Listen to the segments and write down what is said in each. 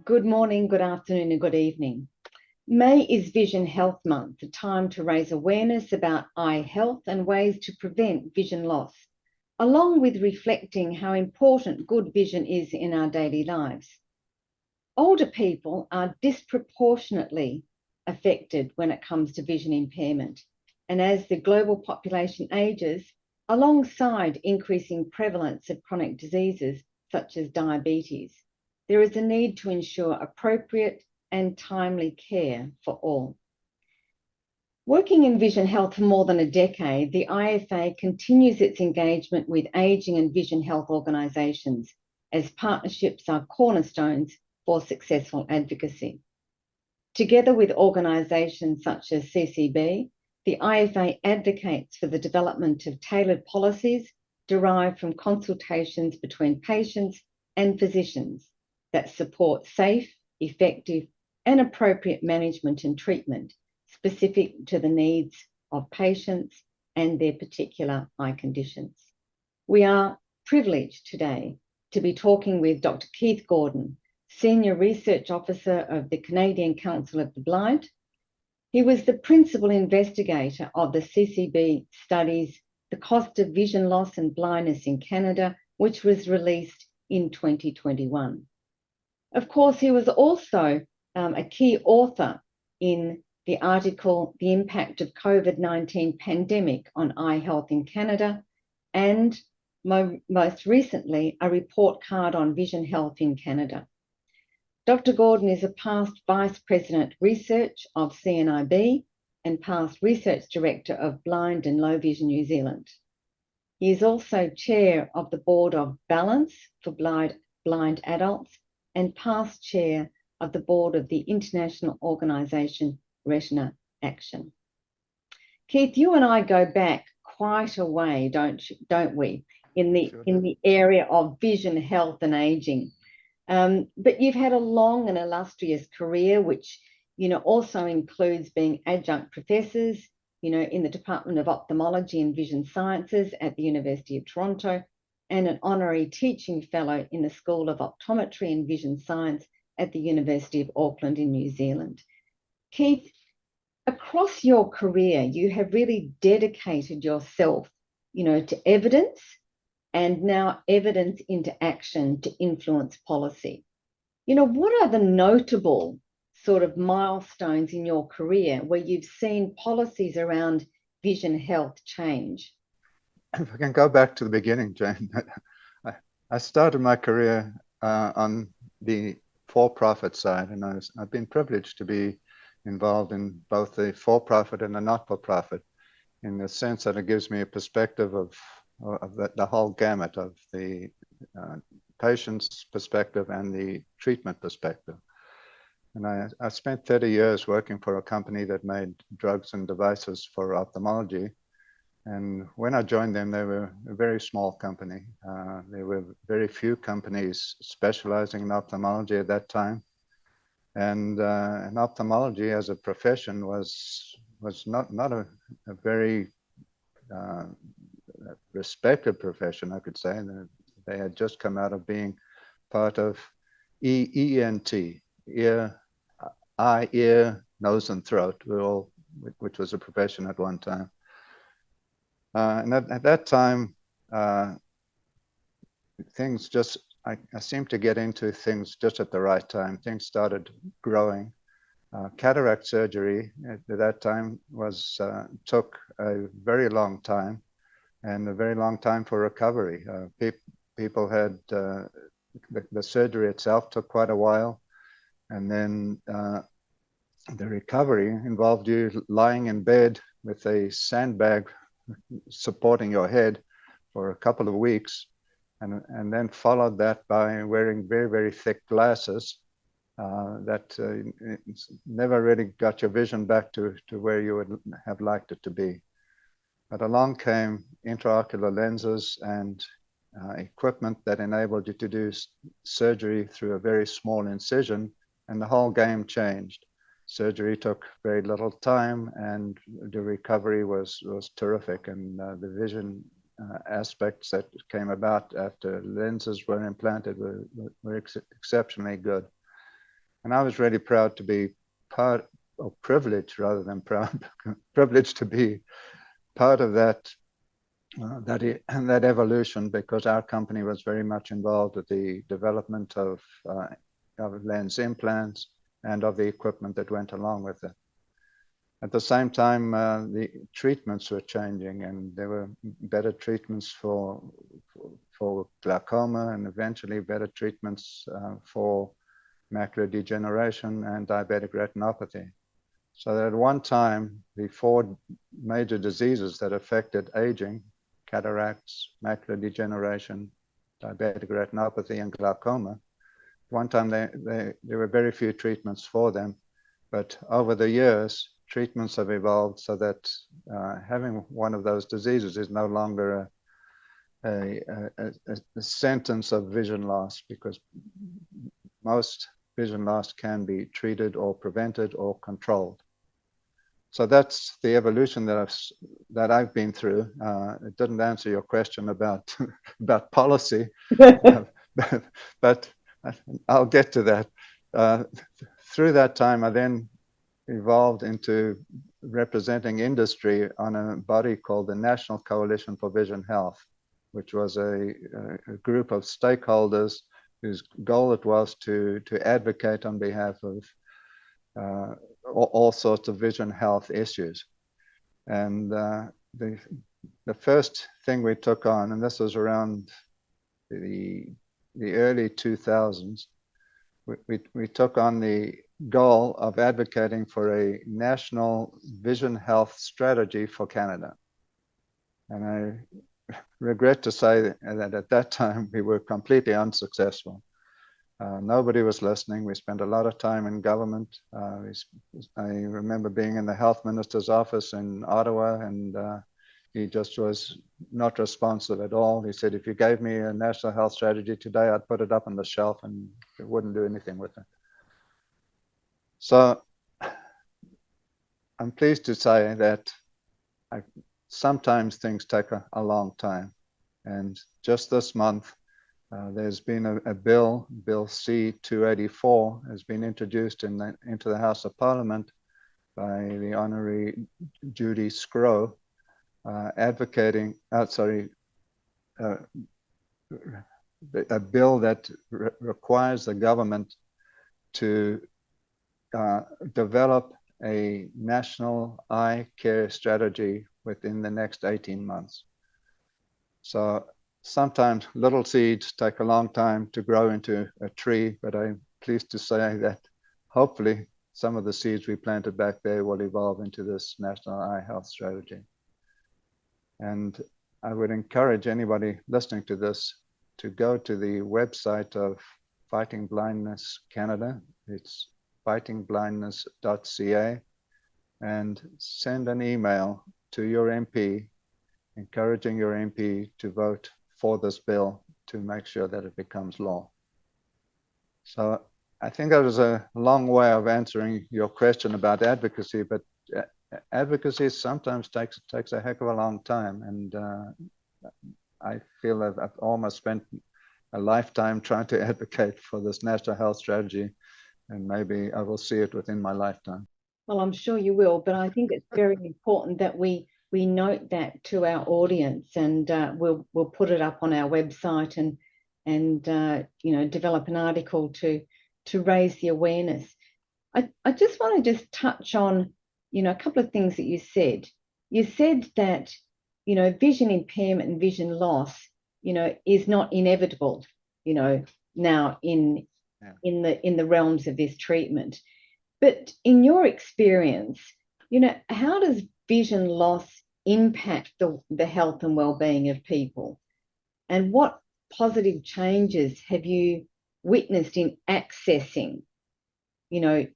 Good morning, good afternoon, and good evening. May is Vision Health Month, a time to raise awareness about eye health and ways to prevent vision loss, along with reflecting how important good vision is in our daily lives. Older people are disproportionately affected when it comes to vision impairment, and as the global population ages, alongside increasing prevalence of chronic diseases such as diabetes, there is a need to ensure appropriate and timely care for all. Working in vision health for more than a decade, the IFA continues its engagement with ageing and vision health organisations, as partnerships are cornerstones for successful advocacy. Together with organisations such as CCB, the IFA advocates for the development of tailored policies derived from consultations between patients and physicians that support safe, effective, and appropriate management and treatment specific to the needs of patients and their particular eye conditions. We are privileged today to be talking with Dr. Keith Gordon, Senior Research Officer of the Canadian Council of the Blind. He was the principal investigator of the CCB studies, The Cost of Vision Loss and Blindness in Canada, which was released in 2021. Of course, he was also a key author in the article, The Impact of COVID-19 Pandemic on Eye Health in Canada, and most recently, a report card on vision health in Canada. Dr. Gordon is a past Vice President Research of CNIB and past Research Director of Blind and Low Vision New Zealand. He is also Chair of the Board of Balance for Blind Adults and past Chair of the Board of the International Organisation Retina Action. Keith, you and I go back quite a way, don't we, in the area of vision health and ageing. But you've had a long and illustrious career, which also includes being adjunct professors, in the Department of Ophthalmology and Vision Sciences at the University of Toronto, and an honorary teaching fellow in the School of Optometry and Vision Science at the University of Auckland in New Zealand. Keith, across your career, you have really dedicated yourself, to evidence, and now evidence into action to influence policy. What are the notable sort of milestones in your career where you've seen policies around vision health change? If I can go back to the beginning, Jane, I started my career on the for-profit side, and I've been privileged to be involved in both the for-profit and the not-for-profit, in the sense that it gives me a perspective of the whole gamut of the patient's perspective and the treatment perspective. And I spent 30 years working for a company that made drugs and devices for ophthalmology. And when I joined them, they were a very small company. There were very few companies specializing in ophthalmology at that time. And ophthalmology as a profession was not a very respected profession, I could say. They had just come out of being part of ENT, eye, ear, nose, and throat, which was a profession at one time. And at that time, things just, I seemed to get into things just at the right time. Things started growing. Cataract surgery at that time took a very long time, and a very long time for recovery. People had, the surgery itself took quite a while, and then the recovery involved you lying in bed with a sandbag supporting your head for a couple of weeks, and then followed that by wearing very, very thick glasses that never really got your vision back to where you would have liked it to be. But along came intraocular lenses and equipment that enabled you to do surgery through a very small incision, and the whole game changed. Surgery took very little time, and the recovery was terrific, and the vision aspects that came about after lenses were implanted were exceptionally good. And I was really proud to be part, or privileged rather than proud, privileged to be part of that evolution, because our company was very much involved with the development of lens implants and of the equipment that went along with it. At the same time, the treatments were changing, and there were better treatments for glaucoma, and eventually better treatments for macular degeneration and diabetic retinopathy. So that at one time, the 4 major diseases that affected aging, cataracts, macular degeneration, diabetic retinopathy, and glaucoma, one time there were very few treatments for them. But over the years, treatments have evolved so that having one of those diseases is no longer a sentence of vision loss, because most vision loss can be treated or prevented or controlled. So that's the evolution that I've been through. It didn't answer your question about about policy, but I'll get to that. Through that time, I then evolved into representing industry on a body called the National Coalition for Vision Health, which was a group of stakeholders whose goal it was to advocate on behalf of all sorts of vision health issues. And the first thing we took on, and this was around the early 2000s, we took on the goal of advocating for a national vision health strategy for Canada. And I regret to say that at that time we were completely unsuccessful. Nobody was listening. We spent a lot of time in government. I remember being in the health minister's office in Ottawa, and he just was not responsive at all. He said, if you gave me a national health strategy today, I'd put it up on the shelf and it wouldn't do anything with it. So I'm pleased to say that sometimes things take a long time. And just this month, there's been a bill, Bill C-284, has been introduced into the House of Parliament by the Honorary Judy Scrow, advocating, a bill that requires the government to develop a national eye care strategy within the next 18 months. So sometimes little seeds take a long time to grow into a tree, but I'm pleased to say that hopefully some of the seeds we planted back there will evolve into this national eye health strategy. And I would encourage anybody listening to this to go to the website of Fighting Blindness Canada. It's fightingblindness.ca, and send an email to your MP encouraging your MP to vote for this bill to make sure that it becomes law. So I think that was a long way of answering your question about advocacy, but advocacy sometimes takes a heck of a long time, and I feel that I've almost spent a lifetime trying to advocate for this national health strategy, and maybe I will see it within my lifetime. Well, I'm sure you will, but I think it's very important that we note that to our audience, and we'll put it up on our website and develop an article to raise the awareness. I just want to just touch on a couple of things that you said. You said that vision impairment and vision loss is not inevitable now in the realms of this treatment. But in your experience, how does vision loss impact the health and well-being of people? And what positive changes have you witnessed in accessing,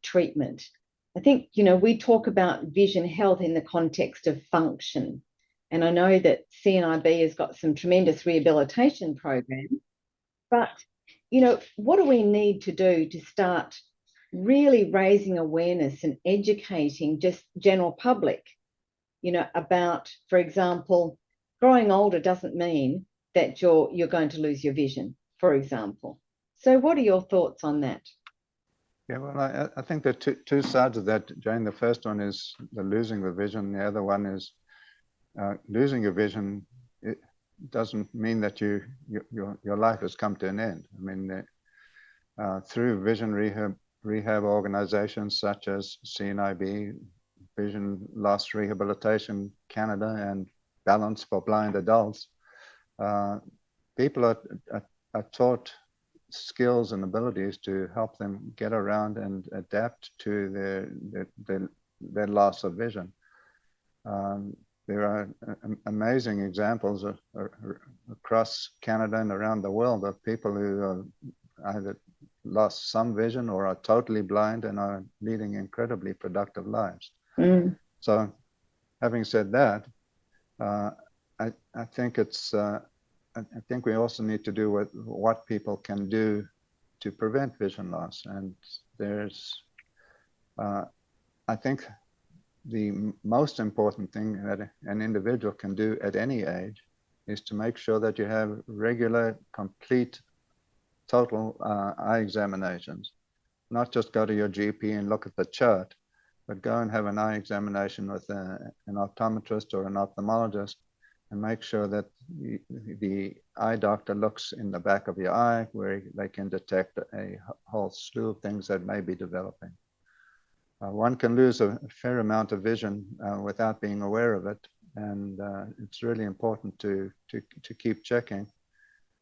treatment? I think, we talk about vision health in the context of function. And I know that CNIB has got some tremendous rehabilitation programs, but, what do we need to do to start really raising awareness and educating just general public, about, for example, growing older doesn't mean that you're going to lose your vision, for example. So what are your thoughts on that? Yeah, well, I think there are two sides of that, Jane. The first one is the losing the vision. The other one is losing your vision. It doesn't mean that your life has come to an end. I mean, through vision rehab organizations such as CNIB, Vision Loss Rehabilitation Canada, and Balance for Blind Adults, people are taught skills and abilities to help them get around and adapt to their loss of vision. There are amazing examples across Canada and around the world of people who have either lost some vision or are totally blind and are leading incredibly productive lives. Mm. So, having said that, I think it's I think we also need to do what people can do to prevent vision loss. And there's, I think, the most important thing that an individual can do at any age is to make sure that you have regular, complete, total eye examinations. Not just go to your GP and look at the chart, but go and have an eye examination with an optometrist or an ophthalmologist, and make sure that the eye doctor looks in the back of your eye where they can detect a whole slew of things that may be developing. One can lose a fair amount of vision without being aware of it, and it's really important to keep checking.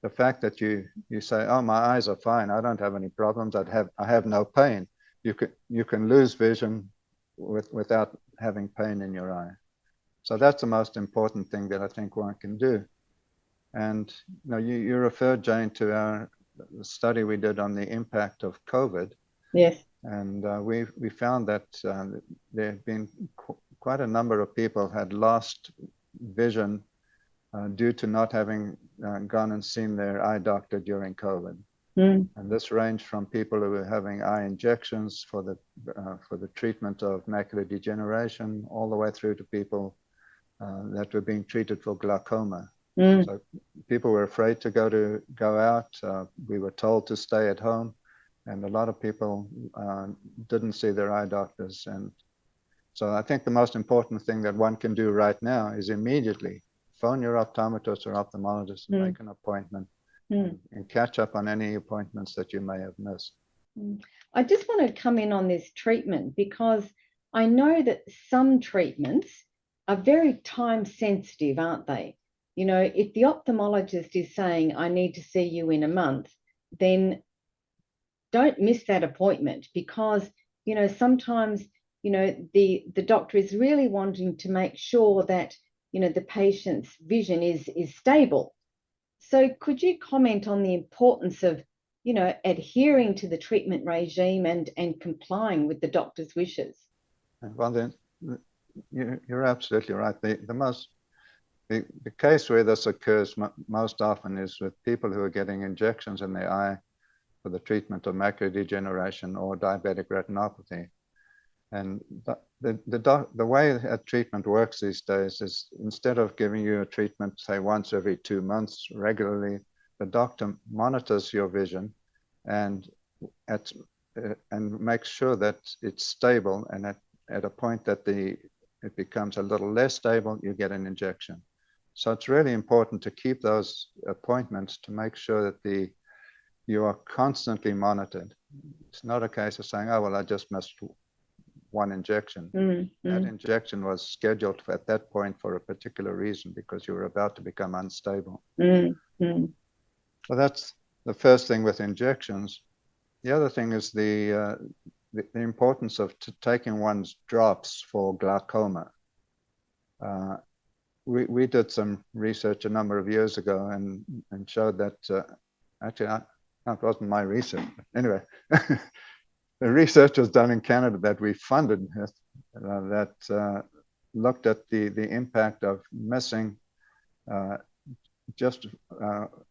The fact that you say, "Oh, my eyes are fine. I don't have any problems. I have no pain." You can lose vision without having pain in your eye. So that's the most important thing that I think one can do. And you referred, Jane, to the study we did on the impact of COVID. Yes. And we found that there have been quite a number of people had lost vision due to not having gone and seen their eye doctor during COVID. Mm. And this ranged from people who were having eye injections for the treatment of macular degeneration, all the way through to people that were being treated for glaucoma. Mm. So people were afraid to go out. We were told to stay at home, and a lot of people didn't see their eye doctors. And so I think the most important thing that one can do right now is immediately phone your optometrist or ophthalmologist and make an appointment and catch up on any appointments that you may have missed. I just want to come in on this treatment, because I know that some treatments are very time sensitive, aren't they? You know, if the ophthalmologist is saying, "I need to see you in a month," then don't miss that appointment, because, you know, sometimes, you know, the doctor is really wanting to make sure that, you know, the patient's vision is stable. So could you comment on the importance of, you know, adhering to the treatment regime and complying with the doctor's wishes? Well, then you're absolutely right. The case where this occurs most often is with people who are getting injections in their eye for the treatment of macular degeneration or diabetic retinopathy. And the way a treatment works these days is, instead of giving you a treatment, say, once every 2 months regularly, the doctor monitors your vision and makes sure that it's stable. And at a point that it becomes a little less stable, you get an injection. So it's really important to keep those appointments to make sure that you are constantly monitored. It's not a case of saying, "Oh, well, I just missed one injection." That injection was scheduled at that point for a particular reason, because you were about to become unstable. So that's the first thing with injections. The other thing is the importance of taking one's drops for glaucoma. We did some research a number of years ago and showed that actually, it wasn't my research. Anyway, the research was done in Canada that we funded that looked at the impact of missing just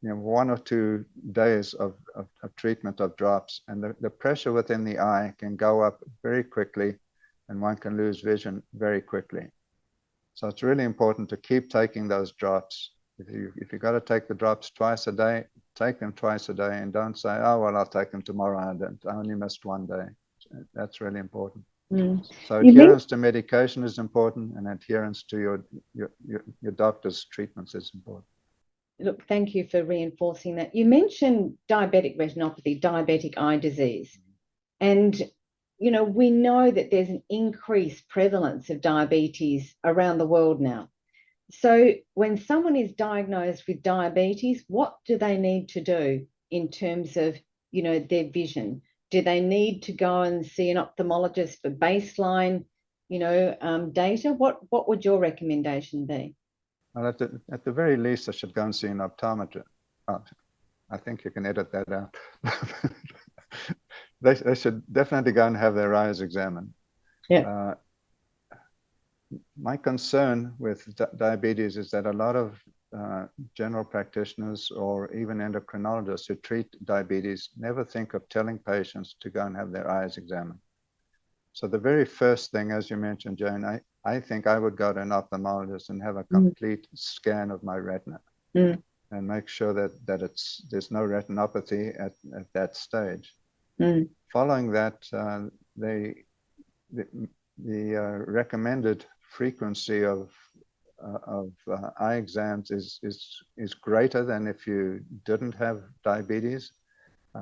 1 or 2 days of treatment of drops, and the pressure within the eye can go up very quickly, and one can lose vision very quickly. So it's really important to keep taking those drops. If you got to take the drops twice a day, take them twice a day, and don't say, oh, well, I'll take them tomorrow. I only missed one day. That's really important. So adherence to medication is important, and adherence to your doctor's treatments is important. Look, thank you for reinforcing that. You mentioned diabetic retinopathy, diabetic eye disease. And, you know, we know that there's an increased prevalence of diabetes around the world now. So when someone is diagnosed with diabetes, what do they need to do in terms of, you know, their vision? Do they need to go and see an ophthalmologist for baseline, you know, data? What would your recommendation be? Well, at the very least, I should go and see an optometrist. Oh, I think you can edit that out. They should definitely go and have their eyes examined. Yeah. My concern with diabetes is that a lot of general practitioners or even endocrinologists who treat diabetes never think of telling patients to go and have their eyes examined. So the very first thing, as you mentioned, Jane, I think I would go to an ophthalmologist and have a complete scan of my retina and make sure that there's no retinopathy at that stage. Following that, the recommended frequency of eye exams is greater than if you didn't have diabetes.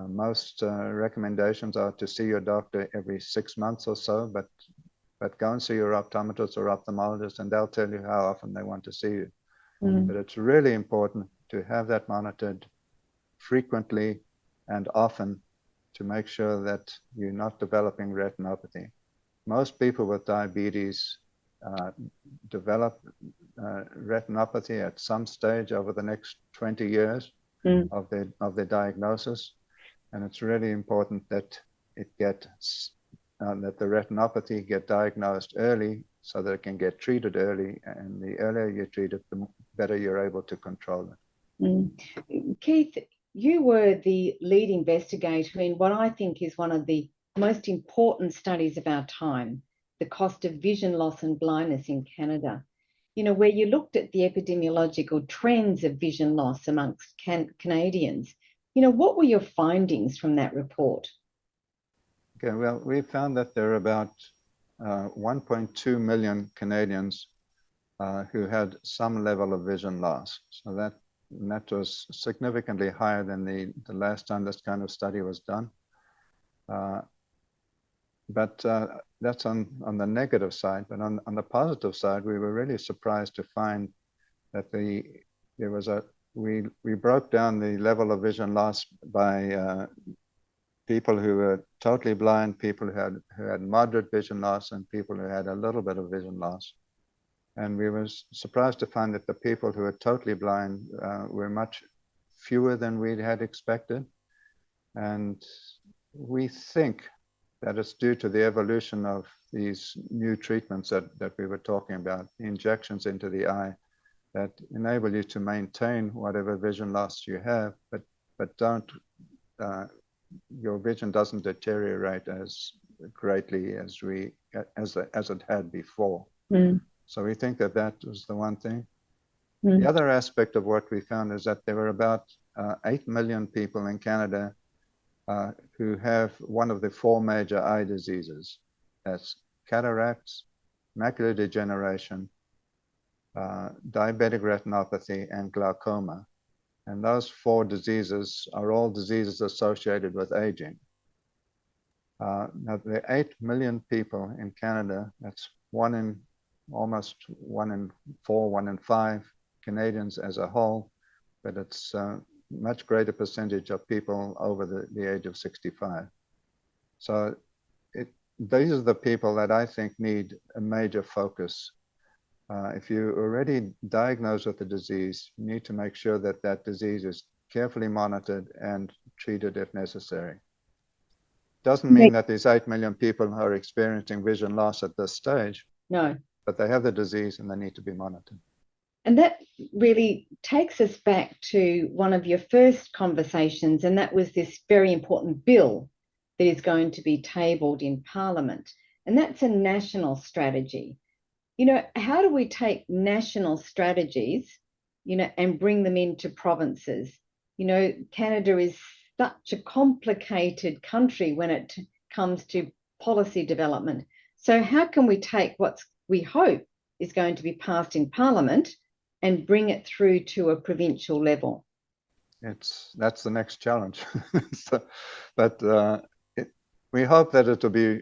Most recommendations are to see your doctor every 6 months or so, but go and see your optometrist or ophthalmologist, and they'll tell you how often they want to see you. But it's really important to have that monitored frequently and often to make sure that you're not developing retinopathy. Most people with diabetes develop retinopathy at some stage over the next 20 years of their diagnosis, and it's really important that that the retinopathy get diagnosed early so that it can get treated early, and the earlier you treat it, the better you're able to control it. Keith, you were the lead investigator in what I think is one of the most important studies of our time, the cost of vision loss and blindness in Canada, you know, where you looked at the epidemiological trends of vision loss amongst Canadians. You know, what were your findings from that report? Okay, well, we found that there are about 1.2 million Canadians who had some level of vision loss. So that was significantly higher than the last time this kind of study was done. But that's on the negative side. But on the positive side, we were really surprised to find that we broke down the level of vision loss by people who were totally blind, people who had moderate vision loss, and people who had a little bit of vision loss. And we were surprised to find that the people who were totally blind were much fewer than we had expected. And we think that it's due to the evolution of these new treatments that we were talking about, the injections into the eye that enable you to maintain whatever vision loss you have, but don't your vision doesn't deteriorate as greatly as it had before. So we think that was the one thing. The other aspect of what we found is that there were about 8 million people in Canada who have one of the 4 major eye diseases. That's cataracts, macular degeneration, diabetic retinopathy, and glaucoma. And those 4 diseases are all diseases associated with aging. Now, there are 8 million people in Canada. That's almost 1 in 4, 1 in 5 Canadians as a whole, but it's a much greater percentage of people over the age of 65. So these are the people that I think need a major focus. If you're already diagnosed with the disease, you need to make sure that that disease is carefully monitored and treated if necessary. Doesn't mean that these 8 million people are experiencing vision loss at this stage. No. But they have the disease and they need to be monitored. And that really takes us back to one of your first conversations, and that was this very important bill that is going to be tabled in Parliament. And that's a national strategy. You know, how do we take national strategies, you know, and bring them into provinces? Canada is such a complicated country when it comes to policy development. So how can we take what we hope is going to be passed in Parliament and bring it through to a provincial level? That's the next challenge. We hope that it'll be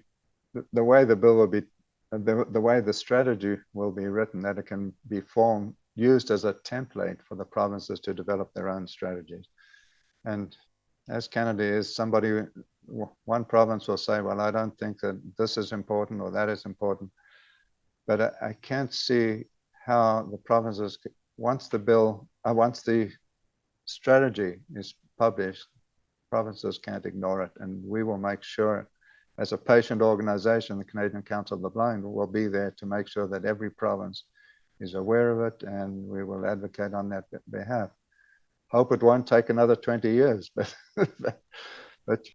the way the bill will be, the way the strategy will be written, that it can be used as a template for the provinces to develop their own strategies. And as Canada is, one province will say, well, I don't think that this is important or that is important. But I can't see how the provinces, once the strategy is published, provinces can't ignore it. And we will make sure, as a patient organization, the Canadian Council of the Blind will be there to make sure that every province is aware of it, and we will advocate on that behalf. Hope it won't take another 20 years, but you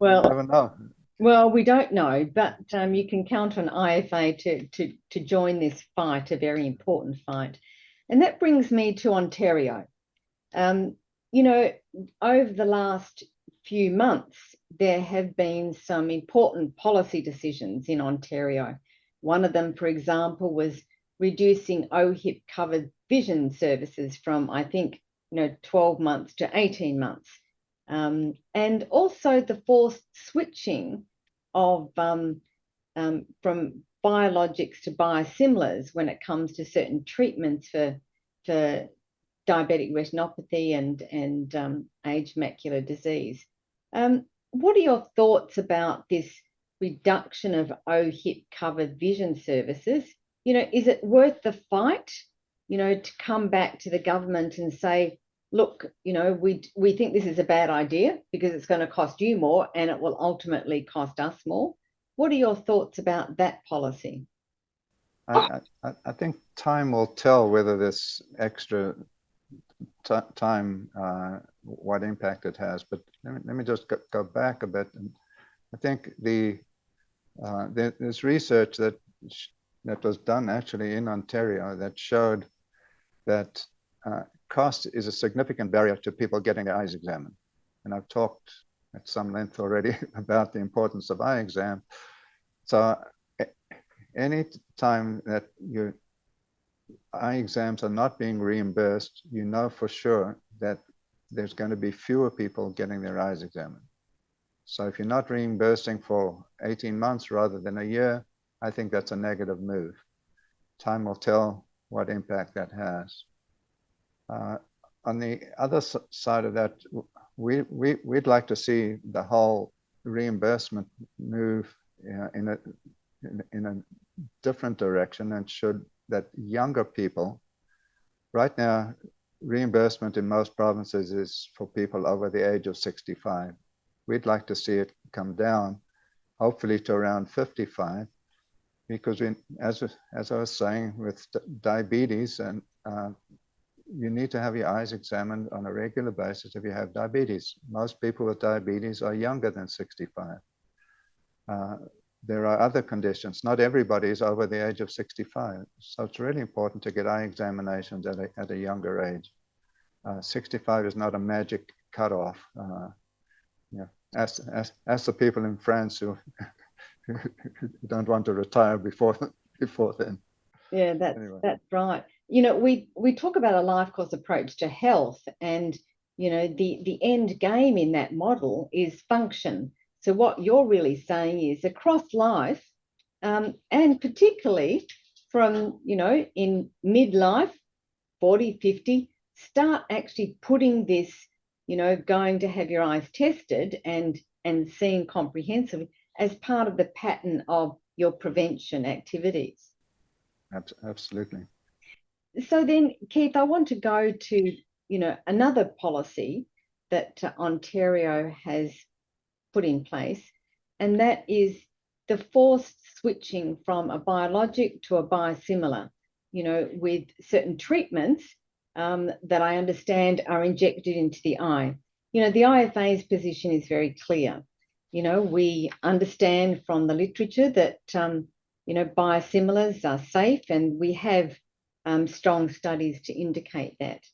never know. Well, we don't know, but you can count on IFA to join this fight, a very important fight. And that brings me to Ontario. Over the last few months, there have been some important policy decisions in Ontario. One of them, for example, was reducing OHIP covered vision services from, I think, 12 months to 18 months. And also the forced switching of from biologics to biosimilars when it comes to certain treatments for diabetic retinopathy and age macular disease. What are your thoughts about this reduction of OHIP covered vision services? Is it worth the fight, to come back to the government and say, look, we think this is a bad idea because it's going to cost you more and it will ultimately cost us more? What are your thoughts about that policy? I think time will tell whether this extra time, what impact it has. But let me just go back a bit. And I think there's research that was done actually in Ontario that showed that cost is a significant barrier to people getting their eyes examined. And I've talked at some length already about the importance of eye exam. So any time that your eye exams are not being reimbursed, you know for sure that there's going to be fewer people getting their eyes examined. So if you're not reimbursing for 18 months rather than a year, I think that's a negative move. Time will tell what impact that has. On the other side of that, we'd like to see the whole reimbursement move in a different direction, and should that younger people, right now, reimbursement in most provinces is for people over the age of 65. We'd like to see it come down, hopefully to around 55, because as I was saying, with diabetes, and you need to have your eyes examined on a regular basis if you have diabetes. Most people with diabetes are younger than 65. There are other conditions. Not everybody is over the age of 65. So it's really important to get eye examinations at a younger age. 65 is not a magic cutoff. Ask the people in France who don't want to retire before then. Yeah, that's right. We talk about a life course approach to health, and the end game in that model is function. So what you're really saying is across life, and particularly from in midlife, 40, 50, start actually putting this, going to have your eyes tested and seeing comprehensively as part of the pattern of your prevention activities. Absolutely. So then, Keith, I want to go to, another policy that Ontario has put in place, and that is the forced switching from a biologic to a biosimilar, with certain treatments that I understand are injected into the eye. The IFA's position is very clear. We understand from the literature that, biosimilars are safe, and we have strong studies to indicate that.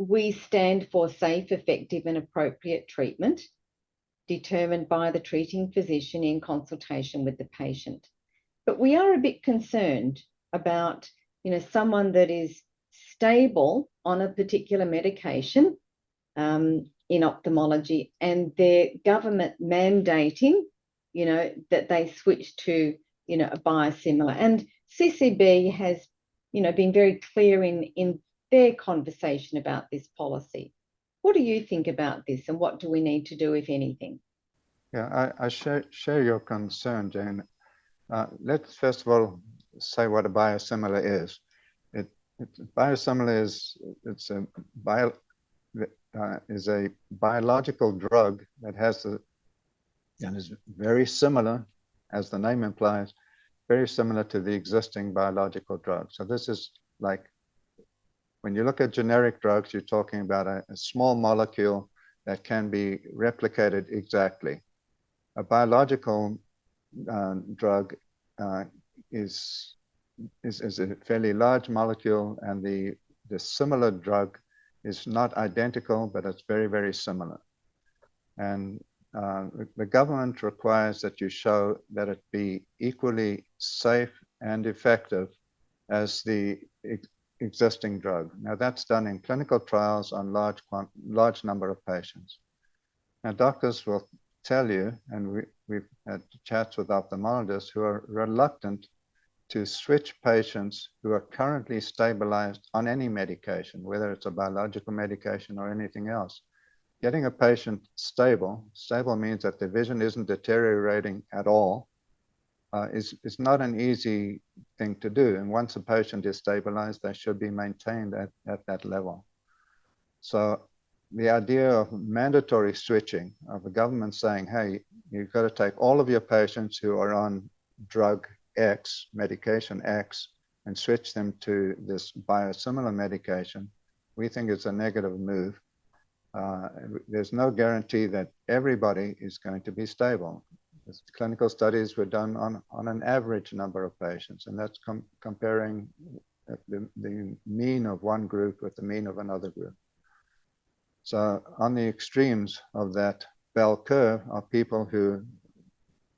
we stand for safe, effective, and appropriate treatment determined by the treating physician in consultation with the patient. But we are a bit concerned about, someone that is stable on a particular medication in ophthalmology, and their government mandating, that they switch to, a biosimilar. And CCB has, been very clear in their conversation about this policy. What do you think about this, and what do we need to do, if anything? Yeah, I share your concern, Jane. Let's first of all say what a biosimilar is. Biosimilar is a biological drug that and is very similar, as the name implies, very similar to the existing biological drug. So this is like, when you look at generic drugs, you're talking about a small molecule that can be replicated exactly. A biological drug is a fairly large molecule, and the similar drug is not identical, but it's very, very similar. And the government requires that you show that it be equally safe and effective as the existing drug. Now, that's done in clinical trials on large number of patients. Now, doctors will tell you, and we've had chats with ophthalmologists who are reluctant to switch patients who are currently stabilized on any medication, whether it's a biological medication or anything else. Getting a patient stable means that the vision isn't deteriorating at all, is not an easy thing to do. And once a patient is stabilized, they should be maintained at that level. So the idea of mandatory switching, of the government saying, hey, you've got to take all of your patients who are on drug X, medication X, and switch them to this biosimilar medication, we think it's a negative move. There's no guarantee that everybody is going to be stable. Clinical studies were done on an average number of patients, and that's comparing the mean of one group with the mean of another group. So on the extremes of that bell curve are people who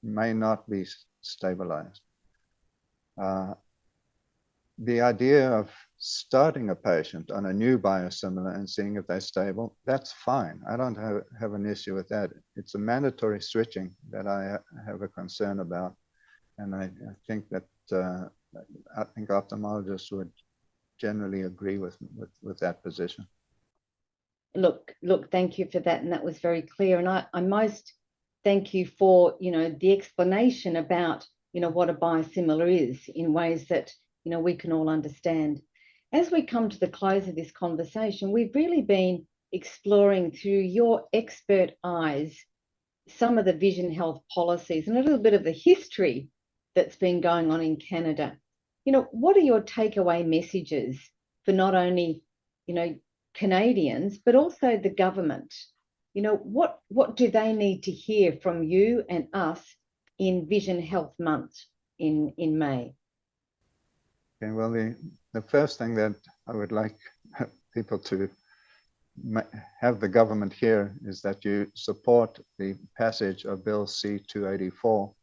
may not be stabilized. The idea of starting a patient on a new biosimilar and seeing if they're stable, that's fine. I don't have an issue with that. It's a mandatory switching that I have a concern about. And I think that ophthalmologists would generally agree with that position. Look, thank you for that. And that was very clear. And I most thank you for, the explanation about, what a biosimilar is in ways that, we can all understand. As we come to the close of this conversation, we've really been exploring through your expert eyes some of the vision health policies and a little bit of the history that's been going on in Canada. What are your takeaway messages for not only, Canadians, but also the government? What do they need to hear from you and us in Vision Health Month in May? Okay, well, the first thing that I would like people to have the government hear is that you support the passage of Bill C-284.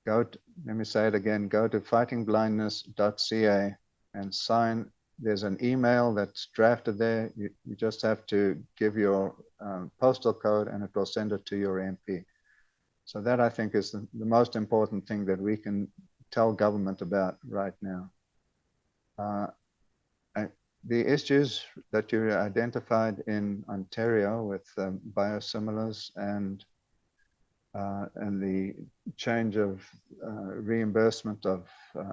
Let me say it again, go to fightingblindness.ca and sign. There's an email that's drafted there. You just have to give your postal code and it will send it to your MP. So that, I think, is the most important thing that we can tell government about right now. The issues that you identified in Ontario with biosimilars and the change of reimbursement of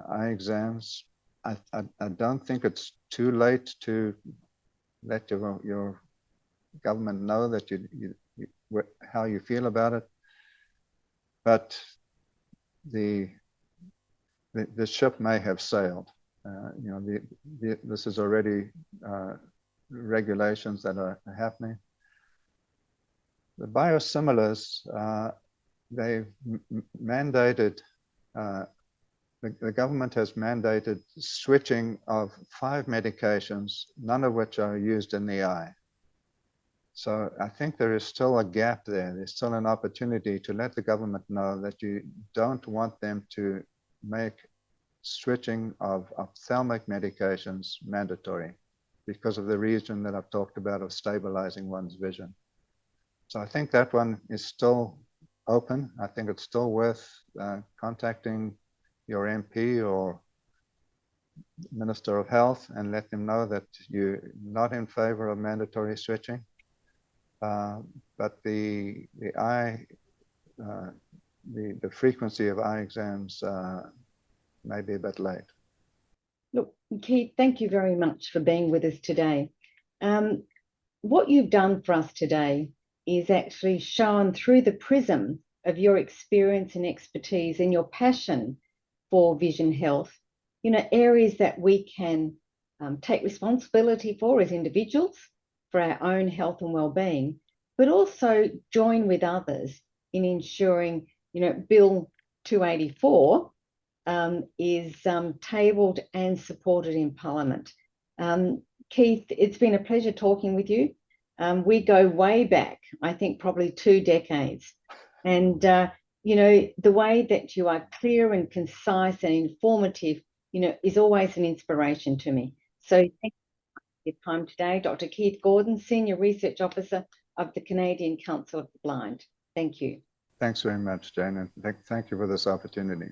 eye exams, I don't think it's too late to let your government know that how you feel about it. But the ship may have sailed. This is already regulations that are happening. The biosimilars, they've mandated the government has mandated switching of 5 medications, none of which are used in the eye. So I think there is still a gap there. There's still an opportunity to let the government know that you don't want them to make switching of ophthalmic medications mandatory because of the reason that I've talked about of stabilizing one's vision. So I think that one is still open. I think it's still worth contacting your MP or Minister of Health and let them know that you're not in favor of mandatory switching. But the frequency of eye exams may be a bit late. Look, Keith, thank you very much for being with us today. What you've done for us today is actually shown through the prism of your experience and expertise and your passion for vision health, areas that we can take responsibility for as individuals, for our own health and well-being, but also join with others in ensuring, Bill 284 is tabled and supported in Parliament. Keith, it's been a pleasure talking with you. We go way back, I think probably 2 decades. And, the way that you are clear and concise and informative, is always an inspiration to me. So thank you for your time today, Dr. Keith Gordon, Senior Research Officer of the Canadian Council of the Blind. Thank you. Thanks very much, Jane, and thank you for this opportunity.